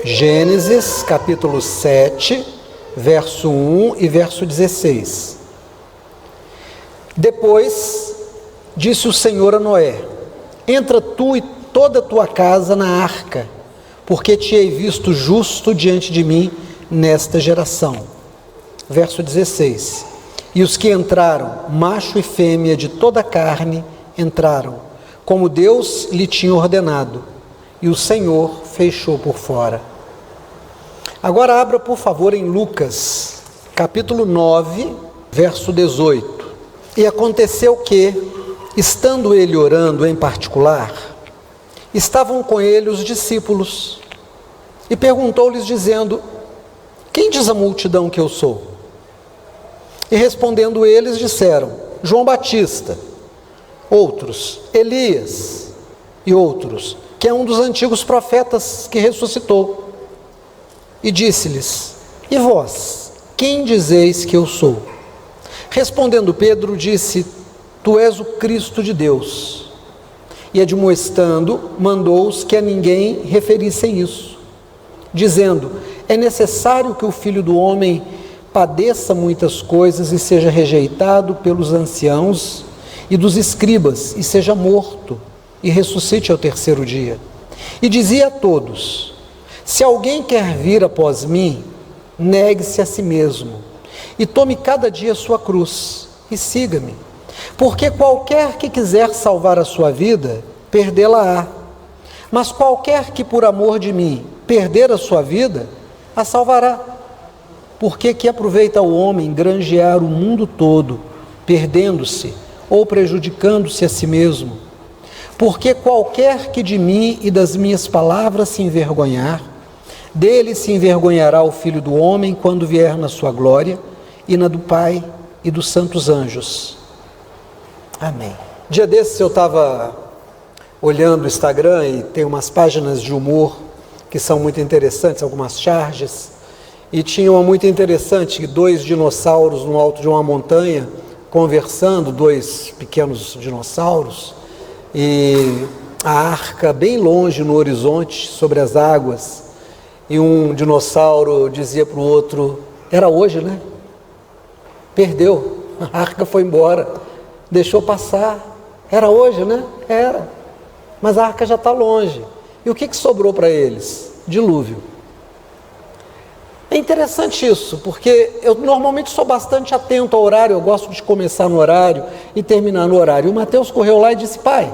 Gênesis capítulo 7, verso 1 e verso 16. Depois disse o Senhor a Noé: entra tu e toda a tua casa na arca, porque te hei visto justo diante de mim nesta geração. Verso 16. E os que entraram, macho e fêmea de toda a carne, entraram, como Deus lhe tinha ordenado, e o Senhor fechou por fora. Agora abra, por favor, em Lucas, capítulo 9, verso 18. E aconteceu que, estando ele orando em particular, estavam com ele os discípulos, e perguntou-lhes, dizendo: quem diz a multidão que eu sou? E respondendo eles, disseram: João Batista. Outros, Elias. E outros, que é um dos antigos profetas que ressuscitou. E disse-lhes: e vós, quem dizeis que eu sou? Respondendo Pedro, disse: tu és o Cristo de Deus. E admoestando, mandou-os que a ninguém referissem isso, dizendo: é necessário que o Filho do Homem padeça muitas coisas e seja rejeitado pelos anciãos e dos escribas, e seja morto, e ressuscite ao terceiro dia. E dizia a todos: se alguém quer vir após mim, negue-se a si mesmo, e tome cada dia a sua cruz, e siga-me. Porque qualquer que quiser salvar a sua vida, perdê-la-á. Mas qualquer que por amor de mim perder a sua vida, a salvará. Porque que aproveita o homem granjear o mundo todo, perdendo-se ou prejudicando-se a si mesmo? Porque qualquer que de mim e das minhas palavras se envergonhar, dele se envergonhará o Filho do Homem quando vier na sua glória, e na do Pai e dos santos anjos. Amém. Dia desses eu estava olhando o Instagram e tem umas páginas de humor que são muito interessantes, algumas charges, e tinha uma muito interessante, 2 dinossauros no alto de uma montanha, conversando, 2 pequenos dinossauros, e a arca bem longe no horizonte, sobre as águas, e um dinossauro dizia para o outro: era hoje, né? Perdeu, a arca foi embora, deixou passar, era hoje, né? Era, mas a arca já está longe. E o que sobrou para eles? Dilúvio. É interessante isso, porque eu normalmente sou bastante atento ao horário, eu gosto de começar no horário e terminar no horário. E o Mateus correu lá e disse: pai,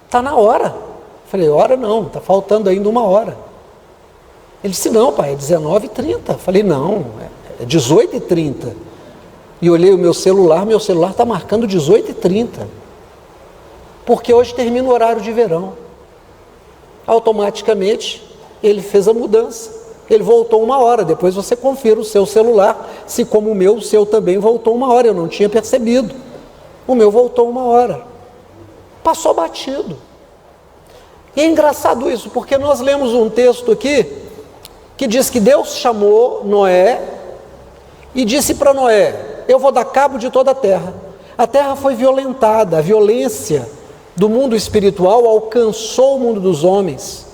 está na hora. Eu falei: hora não, está faltando ainda 1 hora. Ele disse: não, pai, é 19h30. Eu falei: não, é 18h30. E olhei o meu celular está marcando 18h30. Porque hoje termina o horário de verão. Automaticamente ele fez a mudança. Ele voltou 1 hora, depois você confira o seu celular, se como o meu, o seu também voltou 1 hora, eu não tinha percebido. O meu voltou 1 hora. Passou batido. E é engraçado isso, porque nós lemos um texto aqui, que diz que Deus chamou Noé, e disse para Noé: eu vou dar cabo de toda a terra. A terra foi violentada, a violência do mundo espiritual alcançou o mundo dos homens.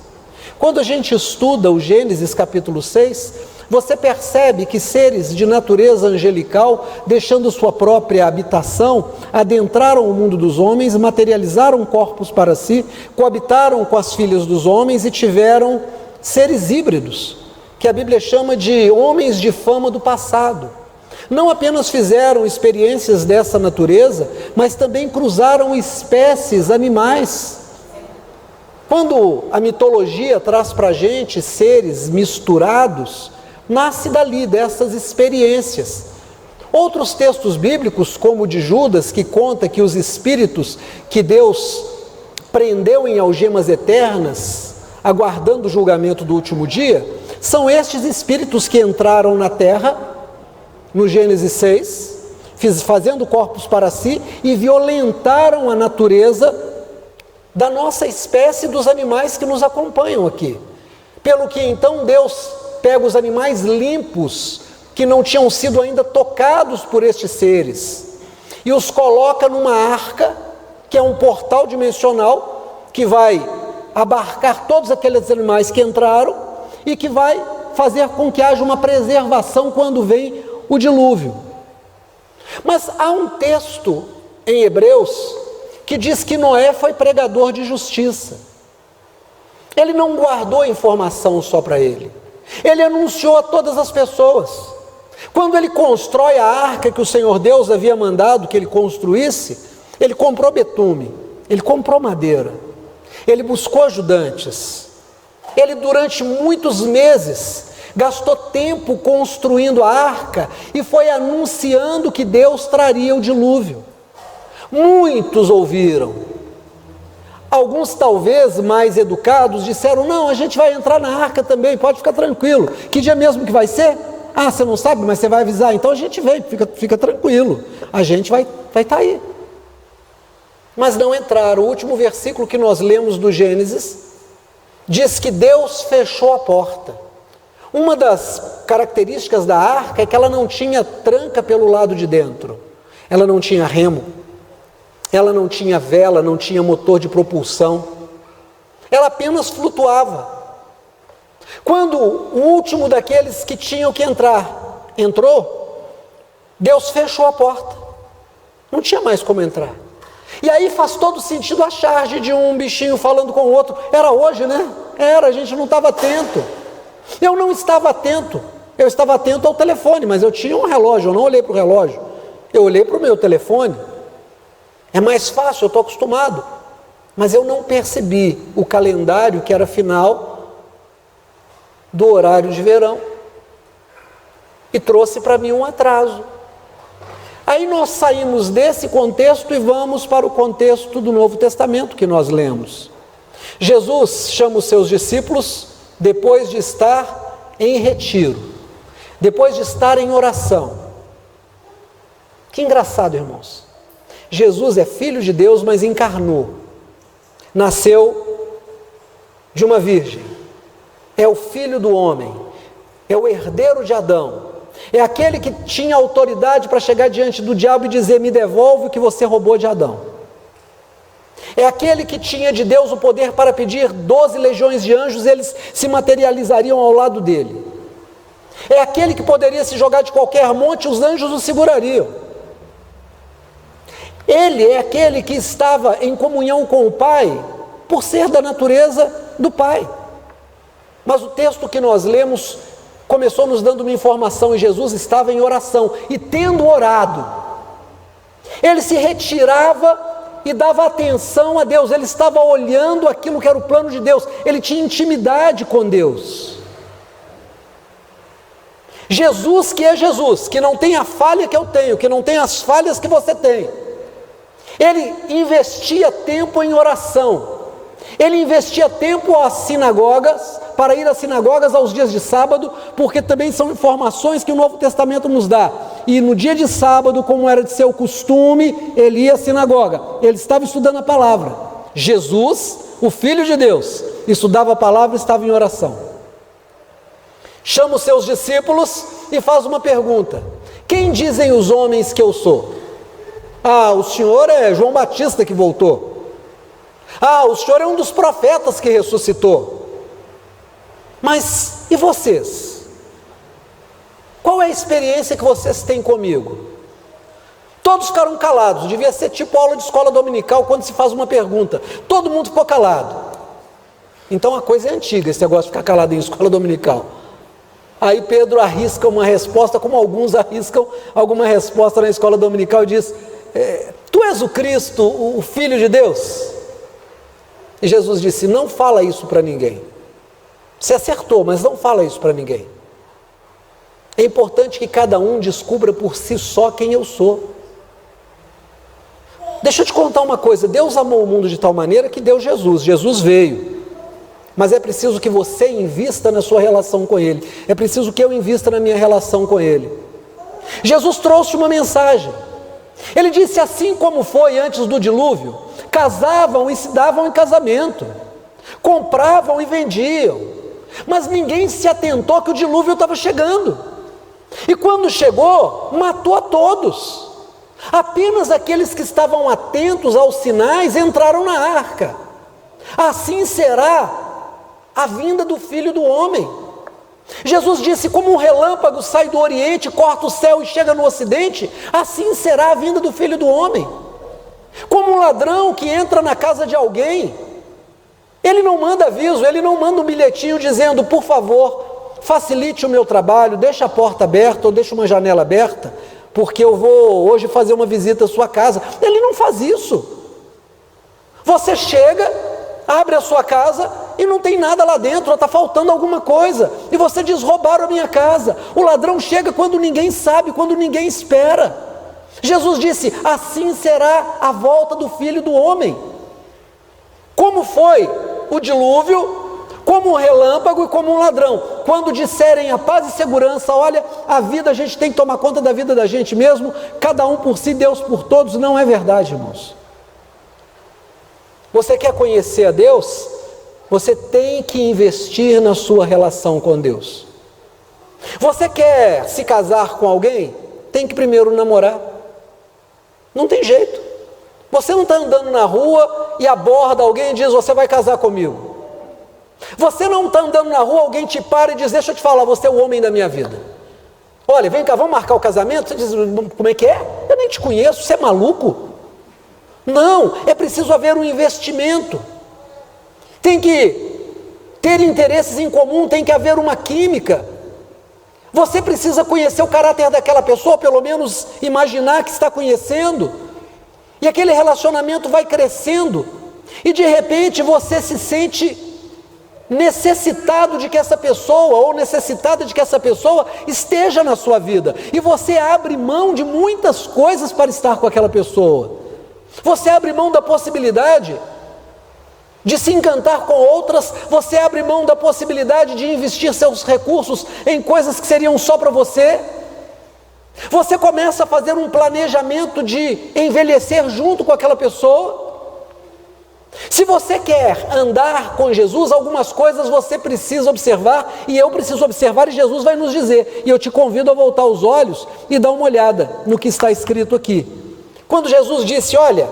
Quando a gente estuda o Gênesis capítulo 6, você percebe que seres de natureza angelical, deixando sua própria habitação, adentraram o mundo dos homens, materializaram corpos para si, coabitaram com as filhas dos homens e tiveram seres híbridos, que a Bíblia chama de homens de fama do passado. Não apenas fizeram experiências dessa natureza, mas também cruzaram espécies animais. Quando a mitologia traz para a gente seres misturados, nasce dali, dessas experiências. Outros textos bíblicos, como o de Judas, que conta que os espíritos que Deus prendeu em algemas eternas, aguardando o julgamento do último dia, são estes espíritos que entraram na terra, no Gênesis 6, fazendo corpos para si, e violentaram a natureza da nossa espécie e dos animais que nos acompanham aqui. Pelo que então Deus pega os animais limpos, que não tinham sido ainda tocados por estes seres, e os coloca numa arca, que é um portal dimensional, que vai abarcar todos aqueles animais que entraram, e que vai fazer com que haja uma preservação quando vem o dilúvio. Mas há um texto em Hebreus que diz que Noé foi pregador de justiça. Ele não guardou informação só para ele. Ele anunciou a todas as pessoas. Quando ele constrói a arca que o Senhor Deus havia mandado que ele construísse, ele comprou betume, ele comprou madeira, ele buscou ajudantes. Ele durante muitos meses gastou tempo construindo a arca e foi anunciando que Deus traria o dilúvio. Muitos ouviram. Alguns, talvez mais educados, disseram: não, a gente vai entrar na arca também, pode ficar tranquilo. Que dia mesmo que vai ser? Ah, você não sabe, mas você vai avisar. Então a gente vem, fica tranquilo, a gente vai estar aí. Mas não entraram. O último versículo que nós lemos do Gênesis diz que Deus fechou a porta. Uma das características da arca é que ela não tinha tranca pelo lado de dentro, ela não tinha remo, ela não tinha vela, não tinha motor de propulsão, ela apenas flutuava. Quando o último daqueles que tinham que entrar entrou, Deus fechou a porta, não tinha mais como entrar. E aí faz todo sentido a charge de um bichinho falando com o outro. Era hoje, né? Era, a gente não estava atento. Eu não estava atento, eu estava atento ao telefone, mas eu tinha um relógio, eu não olhei para o relógio, eu olhei para o meu telefone. É mais fácil, eu estou acostumado. Mas eu não percebi o calendário que era final do horário de verão. E trouxe para mim um atraso. Aí nós saímos desse contexto e vamos para o contexto do Novo Testamento que nós lemos. Jesus chama os seus discípulos depois de estar em retiro, depois de estar em oração. Que engraçado, irmãos. Jesus é filho de Deus, mas encarnou. Nasceu de uma virgem. É o filho do homem. É o herdeiro de Adão. É aquele que tinha autoridade para chegar diante do diabo e dizer: me devolve o que você roubou de Adão. É aquele que tinha de Deus o poder para pedir 12 legiões de anjos, eles se materializariam ao lado dele. É aquele que poderia se jogar de qualquer monte, os anjos o segurariam. Ele é aquele que estava em comunhão com o Pai, por ser da natureza do Pai. Mas o texto que nós lemos começou nos dando uma informação, e Jesus estava em oração, e tendo orado, ele se retirava e dava atenção a Deus, ele estava olhando aquilo que era o plano de Deus, ele tinha intimidade com Deus. Jesus, que é Jesus, que não tem a falha que eu tenho, que não tem as falhas que você tem, ele investia tempo em oração, ele investia tempo às sinagogas, para ir às sinagogas aos dias de sábado, porque também são informações que o Novo Testamento nos dá. E no dia de sábado, como era de seu costume, ele ia à sinagoga, ele estava estudando a palavra. Jesus, o Filho de Deus, estudava a palavra e estava em oração. Chama os seus discípulos e faz uma pergunta: quem dizem os homens que eu sou? Ah, o senhor é João Batista que voltou. Ah, o senhor é um dos profetas que ressuscitou. Mas e vocês? Qual é a experiência que vocês têm comigo? Todos ficaram calados, devia ser tipo aula de escola dominical, quando se faz uma pergunta, todo mundo ficou calado. Então a coisa é antiga, esse negócio de ficar calado em escola dominical. Aí Pedro arrisca uma resposta, como alguns arriscam alguma resposta na escola dominical, e diz: tu és o Cristo, o Filho de Deus? E Jesus disse: não fala isso para ninguém. Você acertou, mas não fala isso para ninguém. É importante que cada um descubra por si só quem eu sou. Deixa eu te contar uma coisa: Deus amou o mundo de tal maneira que deu Jesus. Jesus veio. Mas é preciso que você invista na sua relação com Ele. É preciso que eu invista na minha relação com Ele. Jesus trouxe uma mensagem. Ele disse: assim como foi antes do dilúvio, casavam e se davam em casamento, compravam e vendiam, mas ninguém se atentou que o dilúvio estava chegando, e quando chegou, matou a todos. Apenas aqueles que estavam atentos aos sinais entraram na arca. Assim será a vinda do Filho do Homem. Jesus disse: como um relâmpago sai do Oriente, corta o céu e chega no Ocidente, assim será a vinda do Filho do Homem. Como um ladrão que entra na casa de alguém, ele não manda aviso, ele não manda um bilhetinho dizendo: por favor, facilite o meu trabalho, deixa a porta aberta ou deixa uma janela aberta, porque eu vou hoje fazer uma visita à sua casa. Ele não faz isso. Você chega, abre a sua casa e não tem nada lá dentro, está faltando alguma coisa, e você diz: roubaram a minha casa. O ladrão chega quando ninguém sabe, quando ninguém espera. Jesus disse: assim será a volta do Filho do Homem. Como foi o dilúvio, como um relâmpago e como um ladrão. Quando disserem a paz e segurança, olha, a vida, a gente tem que tomar conta da vida da gente mesmo, cada um por si, Deus por todos, não é verdade, irmãos. Você quer conhecer a Deus? Você tem que investir na sua relação com Deus. Você quer se casar com alguém? Tem que primeiro namorar. Não tem jeito. Você não está andando na rua e aborda alguém e diz: você vai casar comigo. Você não está andando na rua, alguém te para e diz: deixa eu te falar, você é o homem da minha vida. Olha, vem cá, vamos marcar o casamento? Você diz: como é que é? Eu nem te conheço, você é maluco? Não, é preciso haver um investimento. Tem que ter interesses em comum, tem que haver uma química. Você precisa conhecer o caráter daquela pessoa, pelo menos imaginar que está conhecendo, e aquele relacionamento vai crescendo, e de repente você se sente necessitado de que essa pessoa, ou necessitada de que essa pessoa esteja na sua vida, e você abre mão de muitas coisas para estar com aquela pessoa. Você abre mão da possibilidade de se encantar com outras, você abre mão da possibilidade de investir seus recursos em coisas que seriam só para você. Você começa a fazer um planejamento de envelhecer junto com aquela pessoa. Se você quer andar com Jesus, algumas coisas você precisa observar, e eu preciso observar, e Jesus vai nos dizer, e eu te convido a voltar os olhos e dar uma olhada no que está escrito aqui. Quando Jesus disse, olha,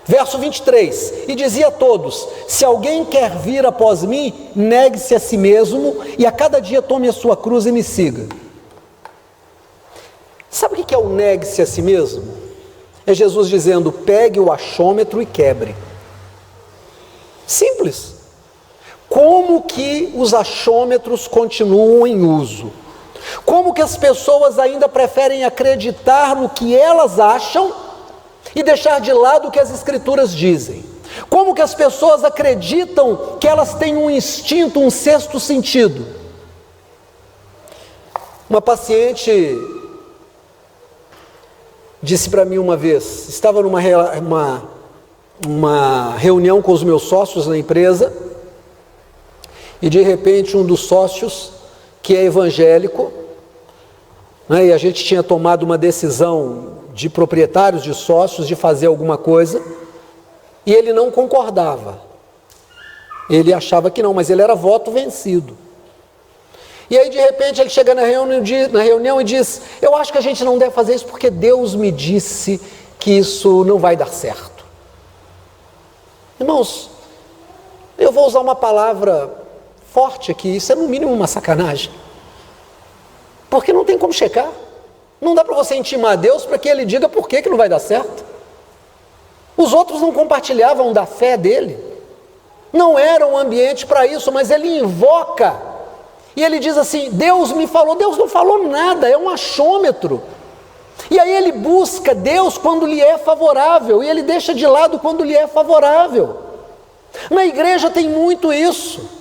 verso 23, e dizia a todos: se alguém quer vir após mim, negue-se a si mesmo, e a cada dia tome a sua cruz e me siga. Sabe o que é o negue-se a si mesmo? É Jesus dizendo: pegue o achômetro e quebre. Simples. Como que os achômetros continuam em uso? Como que as pessoas ainda preferem acreditar no que elas acham e deixar de lado o que as Escrituras dizem? Como que as pessoas acreditam que elas têm um instinto, um sexto sentido? Uma paciente disse para mim uma vez, estava numa reunião com os meus sócios na empresa, e de repente um dos sócios, que é evangélico, né, e a gente tinha tomado uma decisão de proprietários, de sócios, de fazer alguma coisa, e ele não concordava. Ele achava que não, mas ele era voto vencido. E aí de repente ele chega na reunião e diz: eu acho que a gente não deve fazer isso porque Deus me disse que isso não vai dar certo. Irmãos, eu vou usar uma palavra forte aqui, isso é no mínimo uma sacanagem, porque não tem como checar. Não dá para você intimar Deus para que Ele diga por que não vai dar certo. Os outros não compartilhavam da fé dele, não era um ambiente para isso, mas ele invoca, e ele diz assim: Deus me falou. Deus não falou nada, é um achômetro. E aí ele busca Deus quando lhe é favorável, e ele deixa de lado quando lhe é favorável. Na igreja tem muito isso.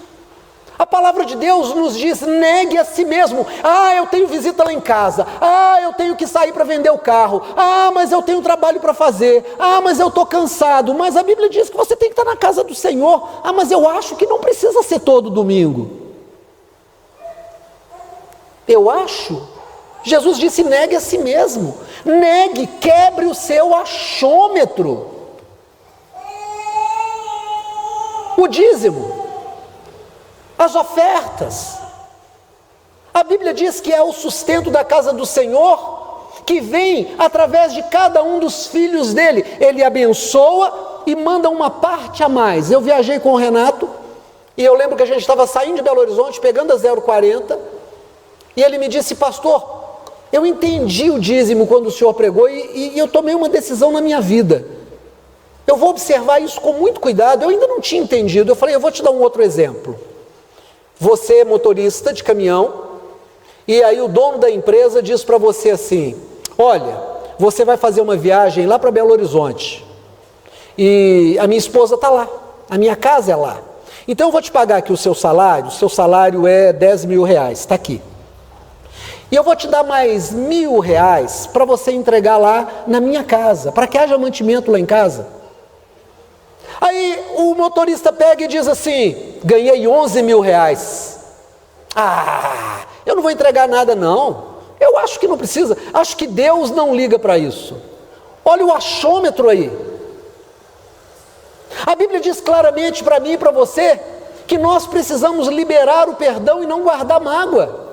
A palavra de Deus nos diz: negue a si mesmo. Ah, eu tenho visita lá em casa. Ah, eu tenho que sair para vender o carro. Ah, mas eu tenho trabalho para fazer. Ah, mas eu estou cansado. Mas a Bíblia diz que você tem que estar na casa do Senhor. Ah, mas eu acho que não precisa ser todo domingo. Eu acho. Jesus disse: negue a si mesmo. Negue, quebre o seu achômetro. O dízimo, as ofertas. A Bíblia diz que é o sustento da casa do Senhor, que vem através de cada um dos filhos dele. Ele abençoa e manda uma parte a mais. Eu viajei com o Renato E eu lembro que a gente estava saindo de Belo Horizonte, pegando a 040, e ele me disse: pastor, eu entendi o dízimo quando o senhor pregou e eu tomei uma decisão na minha vida. Eu vou observar isso com muito cuidado. Eu ainda não tinha entendido. Eu falei: eu vou te dar um outro exemplo. Você é motorista de caminhão, e aí o dono da empresa diz para você assim: olha, você vai fazer uma viagem lá para Belo Horizonte, e a minha esposa está lá, a minha casa é lá. Então eu vou te pagar aqui o seu salário é 10 mil reais, está aqui. E eu vou te dar mais 1.000 reais para você entregar lá na minha casa, para que haja mantimento lá em casa. Aí o motorista pega e diz assim: ganhei 11 mil reais. Ah, eu não vou entregar nada não. Eu acho que não precisa, acho que Deus não liga para isso. Olha o achômetro aí. A Bíblia diz claramente para mim e para você que nós precisamos liberar o perdão e não guardar mágoa.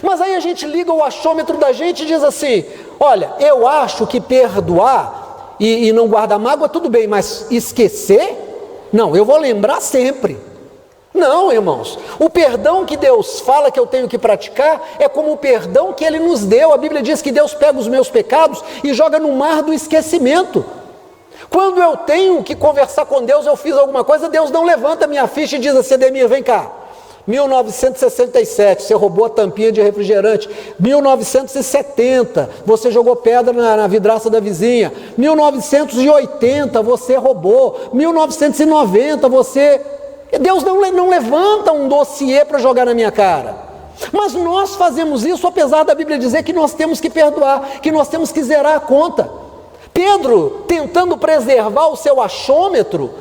Mas aí a gente liga o achômetro da gente e diz assim: olha, eu acho que perdoar e não guardar mágoa tudo bem, mas esquecer? Não, eu vou lembrar sempre. Não, irmãos, o perdão que Deus fala que eu tenho que praticar é como o perdão que Ele nos deu. A Bíblia diz que Deus pega os meus pecados e joga no mar do esquecimento. Quando eu tenho que conversar com Deus, eu fiz alguma coisa, Deus não levanta a minha ficha e diz assim: Ademir, vem cá, 1967, você roubou a tampinha de refrigerante. 1970, você jogou pedra na vidraça da vizinha. 1980, você roubou. 1990, você... Deus não levanta um dossiê para jogar na minha cara. Mas nós fazemos isso, apesar da Bíblia dizer que nós temos que perdoar, que nós temos que zerar a conta. Pedro, tentando preservar o seu achômetro,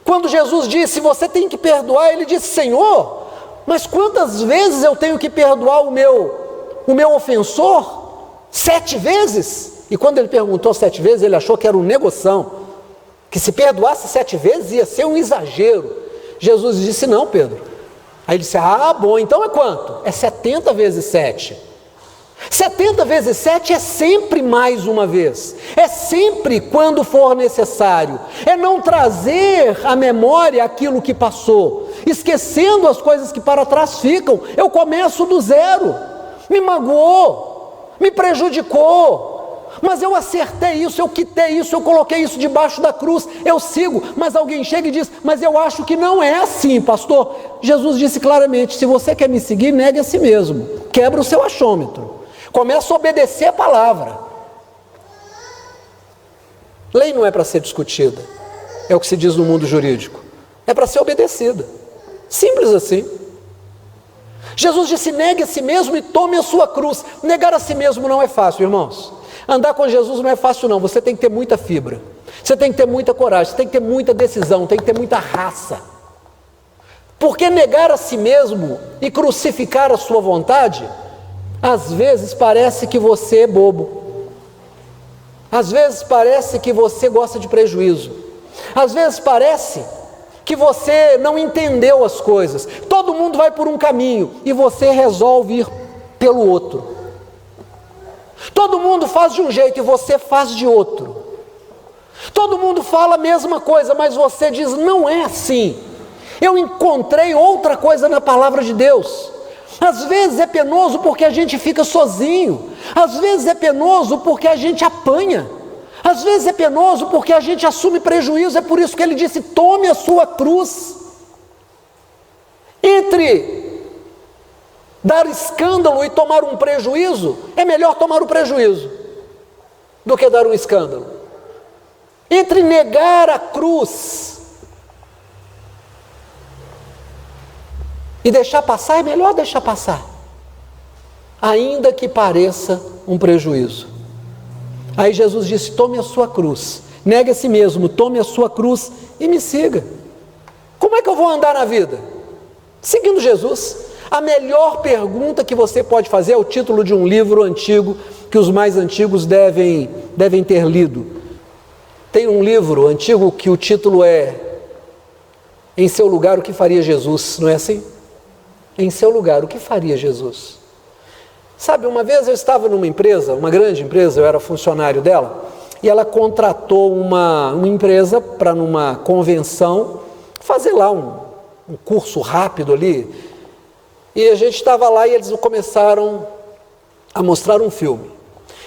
quando Jesus disse: você tem que perdoar, ele disse: Senhor, mas quantas vezes eu tenho que perdoar o meu ofensor? 7 vezes? E quando ele perguntou 7 vezes, ele achou que era um negoção, que se perdoasse 7 vezes ia ser um exagero. Jesus disse: não, Pedro. Aí ele disse: ah, bom, então é quanto? É 70 vezes 7. 70 vezes 7 é sempre mais uma vez, é sempre quando for necessário, é não trazer à memória aquilo que passou, esquecendo as coisas que para trás ficam. Eu começo do zero. Me magoou, me prejudicou, mas eu acertei isso, eu quitei isso, eu coloquei isso debaixo da cruz, eu sigo. Mas alguém chega e diz: mas eu acho que não é assim, pastor. Jesus disse claramente: se você quer me seguir, negue a si mesmo, quebra o seu achômetro, começa a obedecer a palavra. Lei não é para ser discutida, é o que se diz no mundo jurídico, é para ser obedecida, simples assim. Jesus disse: negue a si mesmo e tome a sua cruz. Negar a si mesmo não é fácil, irmãos. Andar com Jesus não é fácil não, você tem que ter muita fibra, você tem que ter muita coragem, você tem que ter muita decisão, tem que ter muita raça. Porque negar a si mesmo e crucificar a sua vontade, às vezes parece que você é bobo, às vezes parece que você gosta de prejuízo, às vezes parece que você não entendeu as coisas. Todo mundo vai por um caminho e você resolve ir pelo outro. Todo mundo faz de um jeito e você faz de outro. Todo mundo fala a mesma coisa, mas você diz: não é assim, eu encontrei outra coisa na palavra de Deus. Às vezes é penoso porque a gente fica sozinho, às vezes é penoso porque a gente apanha, às vezes é penoso porque a gente assume prejuízo. É por isso que ele disse: tome a sua cruz. Entre dar escândalo e tomar um prejuízo, é melhor tomar o prejuízo do que dar um escândalo. Entre negar a cruz e deixar passar, é melhor deixar passar, ainda que pareça um prejuízo. Aí Jesus disse: tome a sua cruz, negue a si mesmo, tome a sua cruz e me siga. Como é que eu vou andar na vida? Seguindo Jesus. A melhor pergunta que você pode fazer é o título de um livro antigo, que os mais antigos devem ter lido. Tem um livro antigo que o título é Em Seu Lugar, o que faria Jesus? Não é assim? Em seu lugar, o que faria Jesus? Sabe, uma vez eu estava numa empresa, uma grande empresa, eu era funcionário dela, e ela contratou uma empresa para, numa convenção, fazer lá um curso rápido ali, e a gente estava lá e eles começaram a mostrar um filme.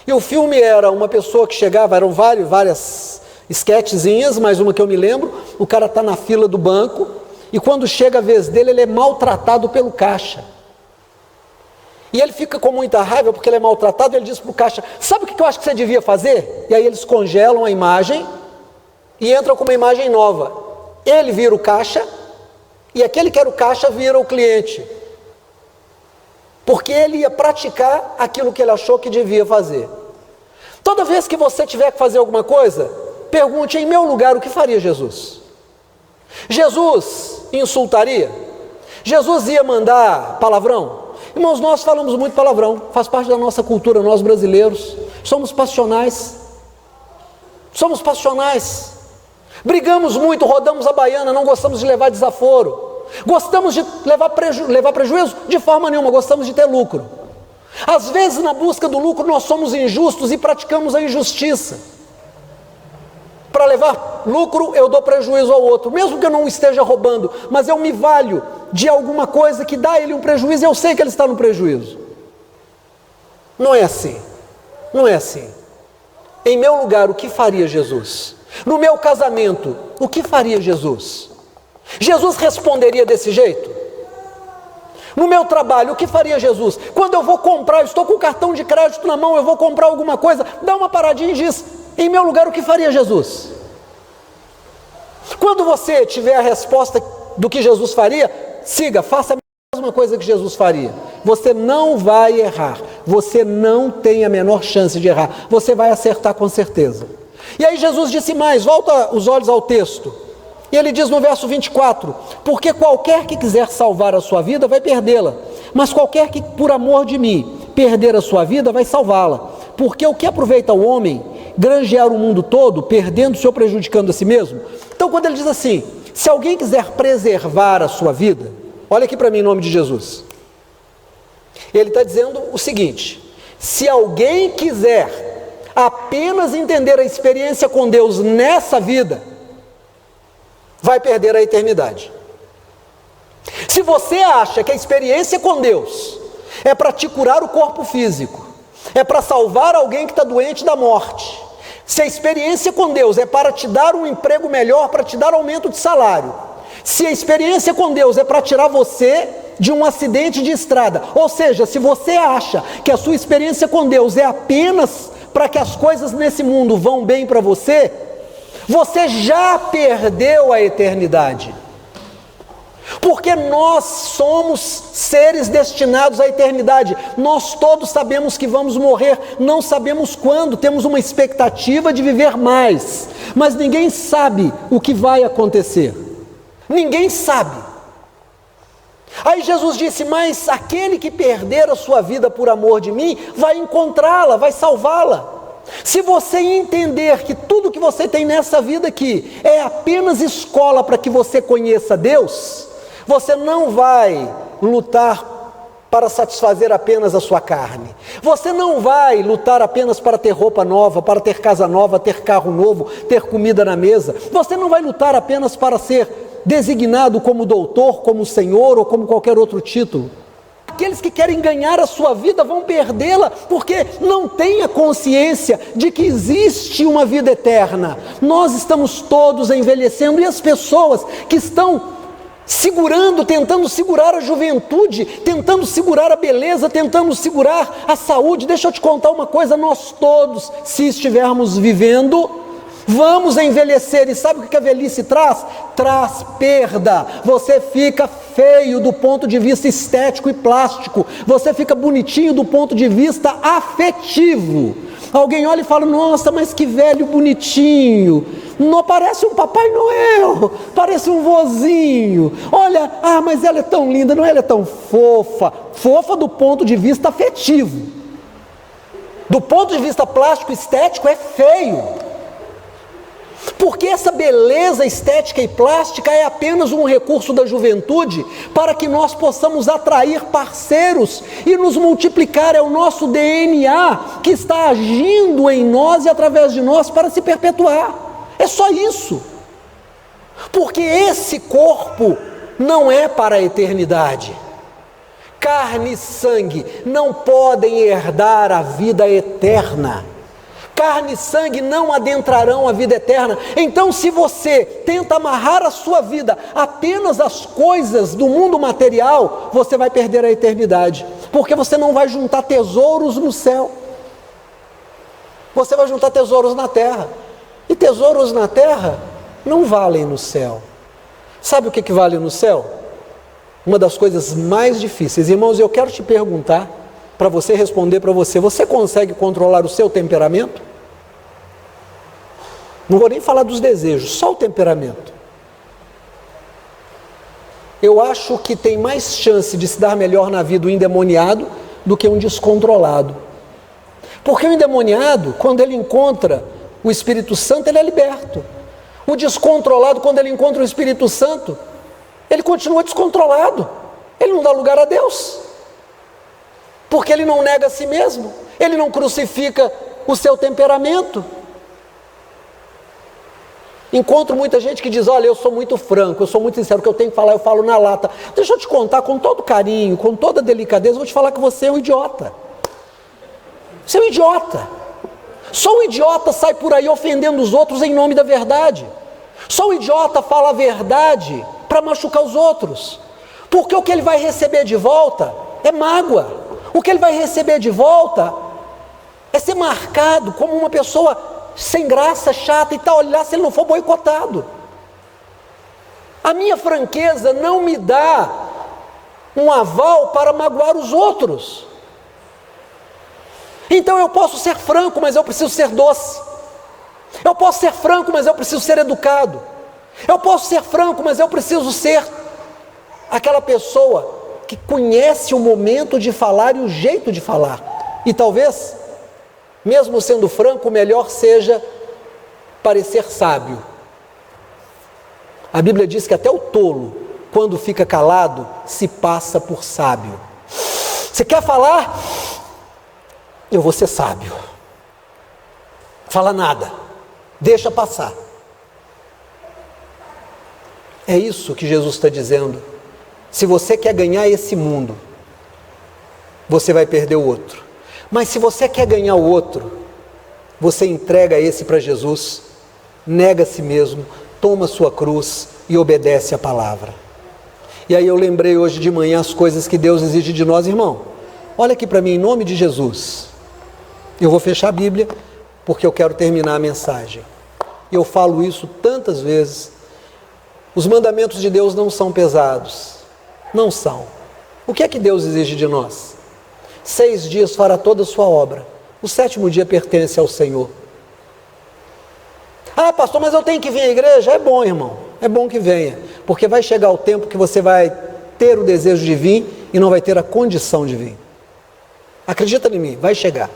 E o filme era uma pessoa que chegava, eram várias esquetezinhas, mas uma que eu me lembro, o cara está na fila do banco, e quando chega a vez dele, ele é maltratado pelo caixa. E ele fica com muita raiva porque ele é maltratado, e ele diz para o caixa, sabe o que eu acho que você devia fazer? E aí eles congelam a imagem e entram com uma imagem nova. Ele vira o caixa, e aquele que era o caixa vira o cliente. Porque ele ia praticar aquilo que ele achou que devia fazer. Toda vez que você tiver que fazer alguma coisa, pergunte, em meu lugar, o que faria Jesus? Jesus insultaria? Jesus ia mandar palavrão? Irmãos, nós falamos muito palavrão, faz parte da nossa cultura, nós brasileiros, somos passionais, brigamos muito, rodamos a baiana, não gostamos de levar desaforo, gostamos de levar prejuízo? De forma nenhuma, gostamos de ter lucro. Às vezes, na busca do lucro, nós somos injustos e praticamos a injustiça. Para levar lucro, eu dou prejuízo ao outro, mesmo que eu não esteja roubando, mas eu me valho de alguma coisa que dá a ele um prejuízo, e eu sei que ele está no prejuízo. Não é assim, não é assim. Em meu lugar, o que faria Jesus? No meu casamento, o que faria Jesus? Jesus responderia desse jeito? No meu trabalho, o que faria Jesus? Quando eu vou comprar, eu estou com o cartão de crédito na mão, eu vou comprar alguma coisa, dá uma paradinha e diz, em meu lugar, o que faria Jesus? Quando você tiver a resposta do que Jesus faria, siga, faça a mesma coisa que Jesus faria. Você não vai errar, você não tem a menor chance de errar, você vai acertar com certeza. E aí Jesus disse mais, volta os olhos ao texto, e ele diz no verso 24, porque qualquer que quiser salvar a sua vida vai perdê-la, mas qualquer que por amor de mim perder a sua vida vai salvá-la, porque o que aproveita o homem granjear o mundo todo, perdendo-se ou prejudicando a si mesmo? Então quando ele diz assim, se alguém quiser preservar a sua vida, olha aqui para mim em nome de Jesus, ele está dizendo o seguinte, se alguém quiser apenas entender a experiência com Deus nessa vida, vai perder a eternidade. Se você acha que a experiência com Deus é para te curar o corpo físico, é para salvar alguém que está doente da morte, se a experiência com Deus é para te dar um emprego melhor, para te dar aumento de salário, se a experiência com Deus é para tirar você de um acidente de estrada, ou seja, se você acha que a sua experiência com Deus é apenas para que as coisas nesse mundo vão bem para você, você já perdeu a eternidade. Porque nós somos seres destinados à eternidade, nós todos sabemos que vamos morrer, não sabemos quando, temos uma expectativa de viver mais, mas ninguém sabe o que vai acontecer, ninguém sabe. Aí Jesus disse, mas aquele que perder a sua vida por amor de mim, vai encontrá-la, vai salvá-la. Se você entender que tudo que você tem nessa vida aqui é apenas escola para que você conheça Deus, você não vai lutar para satisfazer apenas a sua carne. Você não vai lutar apenas para ter roupa nova, para ter casa nova, ter carro novo, ter comida na mesa. Você não vai lutar apenas para ser designado como doutor, como senhor ou como qualquer outro título. Aqueles que querem ganhar a sua vida vão perdê-la, porque não têm a consciência de que existe uma vida eterna. Nós estamos todos envelhecendo, e as pessoas que estão segurando, tentando segurar a juventude, tentando segurar a beleza, tentando segurar a saúde, deixa eu te contar uma coisa, nós todos, se estivermos vivendo, vamos envelhecer, e sabe o que a velhice traz? Traz perda, você fica feio do ponto de vista estético e plástico, você fica bonitinho do ponto de vista afetivo. Alguém olha e fala, nossa, mas que velho bonitinho, não parece um Papai Noel, parece um vozinho, olha, mas ela é tão linda, não, ela é tão fofa, fofa do ponto de vista afetivo, do ponto de vista plástico estético é feio. Porque essa beleza estética e plástica é apenas um recurso da juventude para que nós possamos atrair parceiros e nos multiplicar. É o nosso DNA que está agindo em nós e através de nós para se perpetuar. É só isso. Porque esse corpo não é para a eternidade. Carne e sangue não podem herdar a vida eterna. Carne e sangue não adentrarão a vida eterna. Então, se você tenta amarrar a sua vida apenas às coisas do mundo material, você vai perder a eternidade, porque você não vai juntar tesouros no céu. Você vai juntar tesouros na terra, e tesouros na terra não valem no céu. Sabe o que vale no céu? Uma das coisas mais difíceis. Irmãos, eu quero te perguntar, para você responder para você: você consegue controlar o seu temperamento? Não vou nem falar dos desejos, só o temperamento. Eu acho que tem mais chance de se dar melhor na vida um endemoniado do que um descontrolado. Porque o endemoniado, quando ele encontra o Espírito Santo, ele é liberto. O descontrolado, quando ele encontra o Espírito Santo, ele continua descontrolado. Ele não dá lugar a Deus. Porque ele não nega a si mesmo. Ele não crucifica o seu temperamento. Encontro muita gente que diz: olha, eu sou muito franco, eu sou muito sincero, o que eu tenho que falar eu falo na lata. Deixa eu te contar com todo carinho, com toda delicadeza, eu vou te falar que você é um idiota. Você é um idiota. Só um idiota sai por aí ofendendo os outros em nome da verdade. Só um idiota fala a verdade para machucar os outros. Porque o que ele vai receber de volta é mágoa. O que ele vai receber de volta é ser marcado como uma pessoa sem graça, chata e tal, olhar se ele não for boicotado. A minha franqueza não me dá um aval para magoar os outros. Então eu posso ser franco, mas eu preciso ser doce. Eu posso ser franco, mas eu preciso ser educado. Eu posso ser franco, mas eu preciso ser aquela pessoa que conhece o momento de falar e o jeito de falar. E talvez, mesmo sendo franco, o melhor seja parecer sábio. A Bíblia diz que até o tolo, quando fica calado, se passa por sábio. Você quer falar? Eu vou ser sábio. Fala nada, deixa passar. É isso que Jesus está dizendo. Se você quer ganhar esse mundo, você vai perder o outro. Mas se você quer ganhar o outro, você entrega esse para Jesus, nega a si mesmo, toma a sua cruz e obedece a palavra. E aí eu lembrei hoje de manhã as coisas que Deus exige de nós, irmão. Olha aqui para mim, em nome de Jesus. Eu vou fechar a Bíblia, porque eu quero terminar a mensagem. Eu falo isso tantas vezes. Os mandamentos de Deus não são pesados. Não são. O que é que Deus exige de nós? 6 dias fará toda a sua obra. O 7º dia pertence ao Senhor. Ah, pastor, mas eu tenho que vir à igreja? É bom, irmão. É bom que venha. Porque vai chegar o tempo que você vai ter o desejo de vir e não vai ter a condição de vir. Acredita em mim, vai chegar.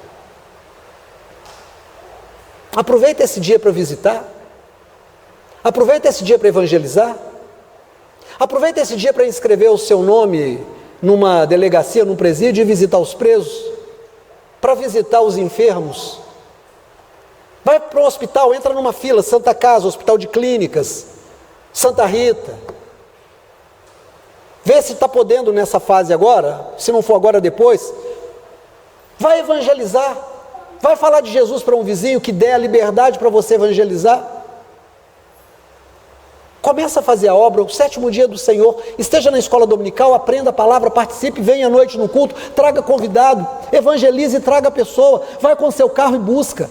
Aproveita esse dia para visitar. Aproveita esse dia para evangelizar. Aproveita esse dia para inscrever o seu nome numa delegacia, num presídio e visitar os presos. Para visitar os enfermos. Vai para o hospital, entra numa fila, Santa Casa, Hospital de Clínicas, Santa Rita. Vê se está podendo nessa fase agora, se não for agora, depois. Vai evangelizar. Vai falar de Jesus para um vizinho que der a liberdade para você evangelizar. Começa a fazer a obra, o 7º dia do Senhor. Esteja na escola dominical, aprenda a palavra, participe, venha à noite no culto, traga convidado, evangelize e traga a pessoa. Vai com o seu carro e busca.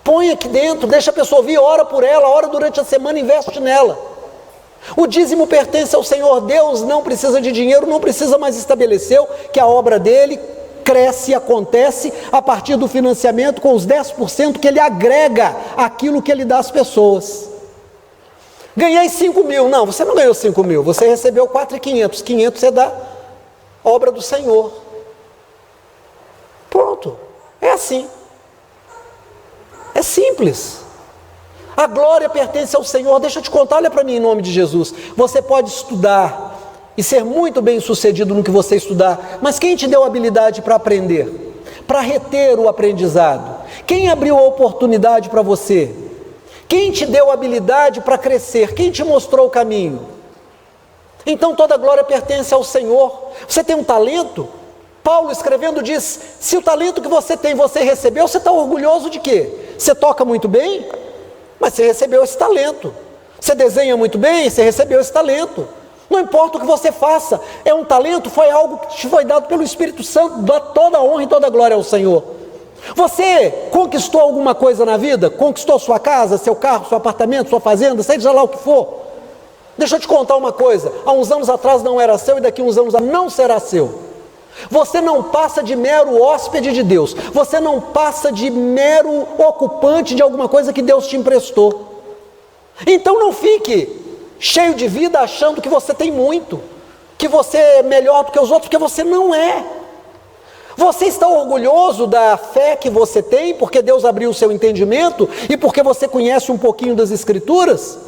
Põe aqui dentro, deixa a pessoa ouvir, ora por ela, ora durante a semana, investe nela. O dízimo pertence ao Senhor. Deus não precisa de dinheiro, não precisa, mais estabeleceu que a obra dele cresce e acontece a partir do financiamento com os 10% que ele agrega àquilo que ele dá às pessoas. Ganhei 5 mil. Não, você não ganhou 5 mil, você recebeu 4.500. 500 você dá obra do Senhor. Pronto, é assim. É simples. A glória pertence ao Senhor. Deixa eu te contar, olha para mim em nome de Jesus. Você pode estudar e ser muito bem sucedido no que você estudar, mas quem te deu habilidade para aprender? Para reter o aprendizado? Quem abriu a oportunidade para você? Quem te deu habilidade para crescer? Quem te mostrou o caminho? Então toda glória pertence ao Senhor. Você tem um talento? Paulo escrevendo diz, se o talento que você tem, você recebeu, você está orgulhoso de quê? Você toca muito bem, mas você recebeu esse talento. Você desenha muito bem, você recebeu esse talento. Não importa o que você faça, é um talento, foi algo que te foi dado pelo Espírito Santo, dá toda a honra e toda a glória ao Senhor. Você conquistou alguma coisa na vida? Conquistou sua casa, seu carro, seu apartamento, sua fazenda, seja lá o que for. Deixa eu te contar uma coisa, há uns anos atrás não era seu e daqui a uns anos não será seu. Você não passa de mero hóspede de Deus, você não passa de mero ocupante de alguma coisa que Deus te emprestou. Então não fique cheio de vida achando que você tem muito, que você é melhor do que os outros, porque você não é. Você está orgulhoso da fé que você tem, porque Deus abriu o seu entendimento e porque você conhece um pouquinho das Escrituras?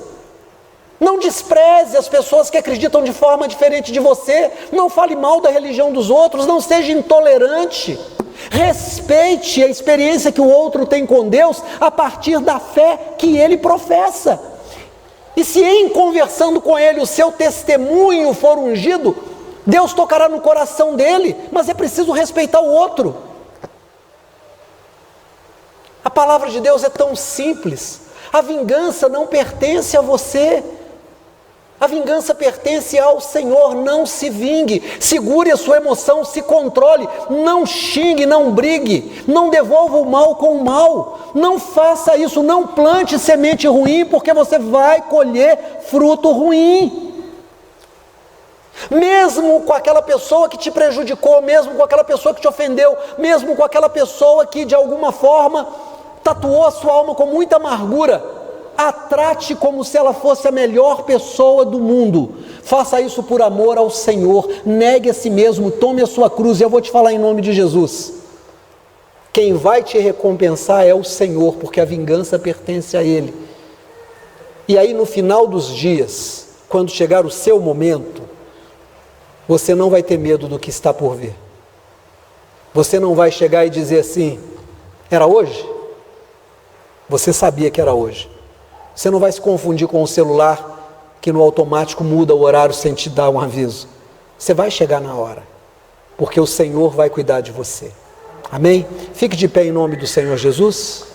Não despreze as pessoas que acreditam de forma diferente de você, não fale mal da religião dos outros, não seja intolerante, respeite a experiência que o outro tem com Deus a partir da fé que ele professa. E se em conversando com ele o seu testemunho for ungido, Deus tocará no coração dele, mas é preciso respeitar o outro. A palavra de Deus é tão simples, a vingança não pertence a você. A vingança pertence ao Senhor, não se vingue, segure a sua emoção, se controle, não xingue, não brigue, não devolva o mal com o mal, não faça isso, não plante semente ruim, porque você vai colher fruto ruim. Mesmo com aquela pessoa que te prejudicou, mesmo com aquela pessoa que te ofendeu, mesmo com aquela pessoa que de alguma forma tatuou a sua alma com muita amargura, a trate como se ela fosse a melhor pessoa do mundo. Faça isso por amor ao Senhor. Negue a si mesmo, tome a sua cruz. E eu vou te falar em nome de Jesus. Quem vai te recompensar é o Senhor, porque a vingança pertence a Ele. E aí no final dos dias, quando chegar o seu momento, você não vai ter medo do que está por vir. Você não vai chegar e dizer assim, era hoje? Você sabia que era hoje. Você não vai se confundir com o celular que no automático muda o horário sem te dar um aviso. Você vai chegar na hora, porque o Senhor vai cuidar de você. Amém? Fique de pé em nome do Senhor Jesus.